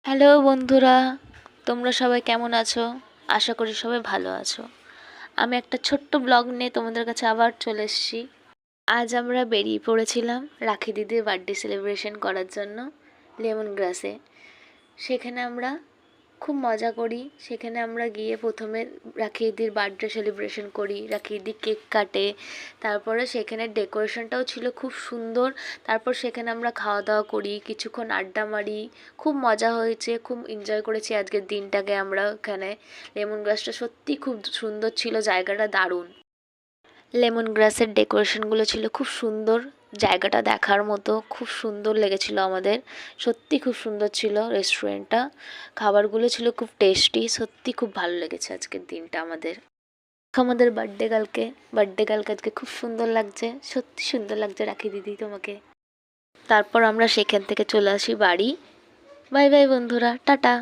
Hello বন্ধুরা, তোমরা সবাই কেমন আছো? আশা করি সবাই ভালো আছো। আমি একটা ছোট্ট ব্লগ নিয়ে তোমাদের কাছে আবার চলে এসেছি। আজ আমরা বেরিয়ে পড়েছিলাম রাখি দিদির বার্থডে সেলিব্রেশন করার জন্য লেমন গ্রাসে। সেখানে আমরা খুব মজা করি। সেখানে আমরা গিয়ে প্রথমে রাখি দিদির বার্থডে সেলিব্রেশন করি, রাখি দিদি কেক কাটে। তারপরে সেখানে ডেকোরেশনটাও ছিল খুব সুন্দর। তারপর সেখানে আমরা খাওয়া দাওয়া করি, কিছুক্ষণ আড্ডা মারি। খুব মজা হয়েছে, খুব এনজয় করেছি আজকের দিনটাকে আমরা ওখানে। লেমন গ্রাসটা সত্যি খুব সুন্দর ছিল, জায়গাটা দারুণ। লেমন গ্রাসের ডেকোরেশনগুলো ছিল খুব সুন্দর, জায়গাটা দেখার মতো, খুব সুন্দর লেগেছিল আমাদের। সত্যি খুব সুন্দর ছিল রেস্টুরেন্টটা, খাবারগুলো ছিল খুব টেস্টি। সত্যি খুব ভালো লেগেছে আজকের দিনটা আমাদের। আমাদের বার্থডে কালকে আজকে খুব সুন্দর লাগছে, সত্যি সুন্দর লাগছে রাখি দিদি তোমাকে। তারপর আমরা সেখান থেকে চলে আসি বাড়ি। বাই বাই বন্ধুরা, টাটা।